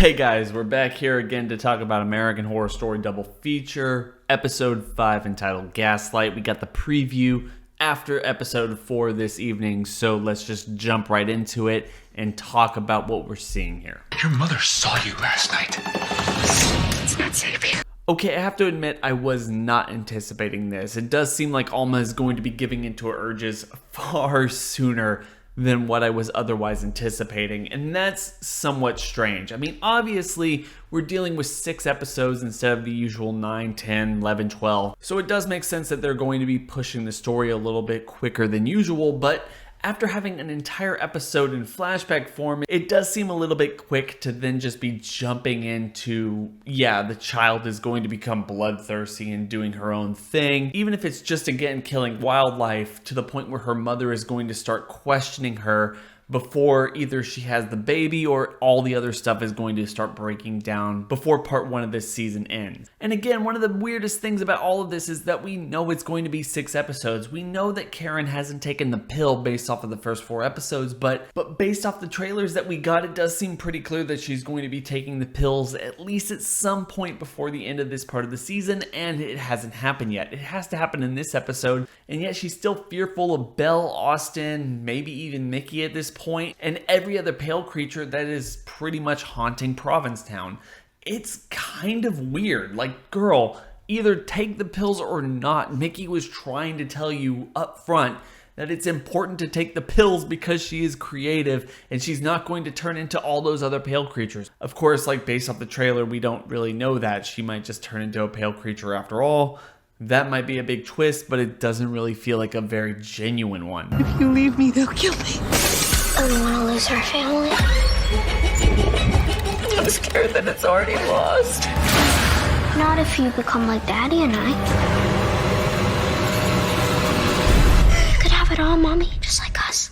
Hey guys, we're back here again to talk about American Horror Story Double Feature, Episode 5 entitled Gaslight. We got the preview after Episode 4 this evening, so let's just jump right into it and talk about what we're seeing here. Your mother saw you last night. It's not safe here. Okay, I have to admit I was not anticipating this. It does seem like Alma is going to be giving into her urges far sooner than what I was otherwise anticipating, and that's somewhat strange. I mean, obviously, we're dealing with 6 episodes instead of the usual 9, 10, 11, 12, so it does make sense that they're going to be pushing the story a little bit quicker than usual, but after having an entire episode in flashback form, it does seem a little bit quick to then just be jumping into, the child is going to become bloodthirsty and doing her own thing, even if it's just again killing wildlife, to the point where her mother is going to start questioning her before either she has the baby or all the other stuff is going to start breaking down before part 1 of this season ends. And again, one of the weirdest things about all of this is that we know it's going to be 6 episodes. We know that Karen hasn't taken the pill based off of the first 4 episodes, but based off the trailers that we got, it does seem pretty clear that she's going to be taking the pills at least at some point before the end of this part of the season, and it hasn't happened yet. It has to happen in this episode, and yet she's still fearful of Belle, Austin, maybe even Mickey at this point, and every other pale creature that is pretty much haunting Provincetown. It's kind of weird. Like, girl, either take the pills or not. Mickey was trying to tell you up front that it's important to take the pills because she is creative and she's not going to turn into all those other pale creatures. Of course, like, based off the trailer, we don't really know that. She might just turn into a pale creature after all. That might be a big twist, but it doesn't really feel like a very genuine one. If you leave me, they'll kill me. I don't want to lose our family. I'm scared that it's already lost. Not if you become like Daddy and I. You could have it all, Mommy, just like us.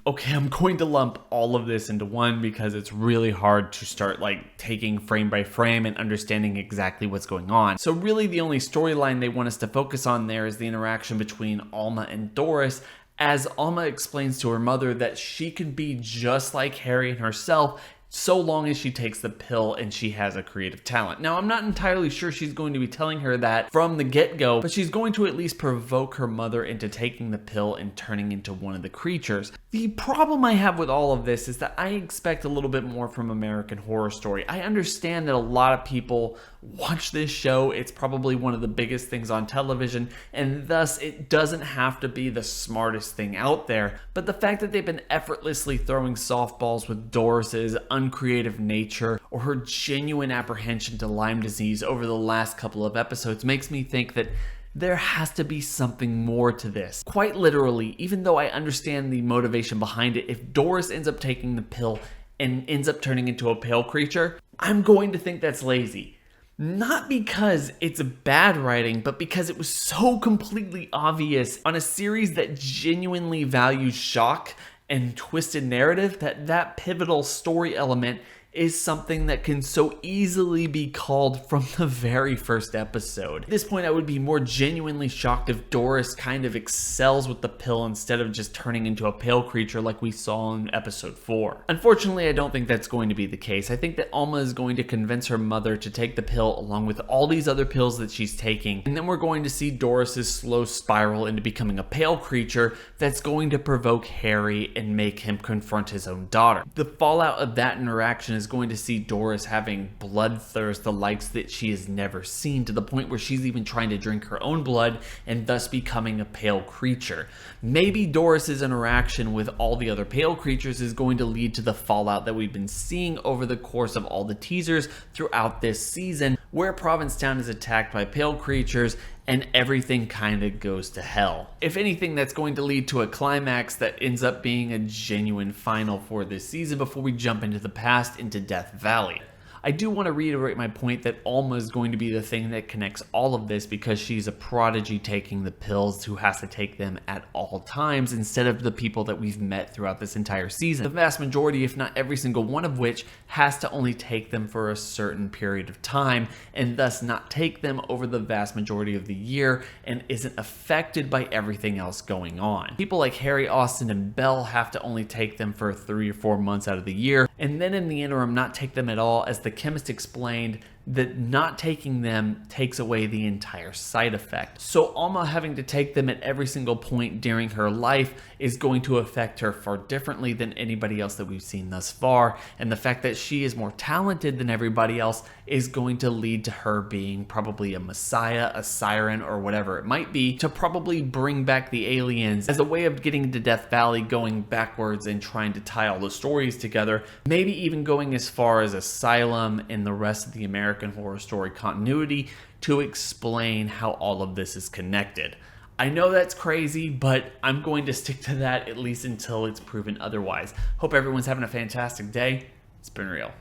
Okay, I'm going to lump all of this into one because it's really hard to start taking frame by frame and understanding exactly what's going on. So really the only storyline they want us to focus on there is the interaction between Alma and Doris, as Alma explains to her mother that she can be just like Harry and herself so long as she takes the pill and she has a creative talent. Now, I'm not entirely sure she's going to be telling her that from the get-go, but she's going to at least provoke her mother into taking the pill and turning into one of the creatures. The problem I have with all of this is that I expect a little bit more from American Horror Story. I understand that a lot of people watch this show. It's probably one of the biggest things on television, and thus it doesn't have to be the smartest thing out there. But the fact that they've been effortlessly throwing softballs with Doris's uncreative nature or her genuine apprehension to Lyme disease over the last couple of episodes makes me think that there has to be something more to this. Quite literally, even though I understand the motivation behind it, if Doris ends up taking the pill and ends up turning into a pale creature, I'm going to think that's lazy. Not because it's bad writing, but because it was so completely obvious on a series that genuinely values shock and twisted narrative that pivotal story element is something that can so easily be called from the very first episode. At this point, I would be more genuinely shocked if Doris kind of excels with the pill instead of just turning into a pale creature like we saw in episode 4. Unfortunately, I don't think that's going to be the case. I think that Alma is going to convince her mother to take the pill along with all these other pills that she's taking, and then we're going to see Doris's slow spiral into becoming a pale creature that's going to provoke Harry and make him confront his own daughter. The fallout of that interaction is going to see Doris having bloodthirst the likes that she has never seen, to the point where she's even trying to drink her own blood and thus becoming a pale creature. Maybe Doris's interaction with all the other pale creatures is going to lead to the fallout that we've been seeing over the course of all the teasers throughout this season, where Provincetown is attacked by pale creatures and everything kind of goes to hell. If anything, that's going to lead to a climax that ends up being a genuine final for this season before we jump into the past, into Death Valley. I do want to reiterate my point that Alma is going to be the thing that connects all of this, because she's a prodigy taking the pills who has to take them at all times instead of the people that we've met throughout this entire season. The vast majority, if not every single one of which, has to only take them for a certain period of time and thus not take them over the vast majority of the year and isn't affected by everything else going on. People like Harry, Austin, and Belle have to only take them for 3 or 4 months out of the year, and then in the interim not take them at all, as the chemist explained that not taking them takes away the entire side effect. So Alma having to take them at every single point during her life is going to affect her far differently than anybody else that we've seen thus far, and the fact that she is more talented than everybody else is going to lead to her being probably a messiah, a siren, or whatever it might be, to probably bring back the aliens as a way of getting into Death Valley, going backwards and trying to tie all the stories together, maybe even going as far as Asylum and the rest of the American Horror Story continuity to explain how all of this is connected. I know that's crazy, but I'm going to stick to that at least until it's proven otherwise. Hope everyone's having a fantastic day. It's been real.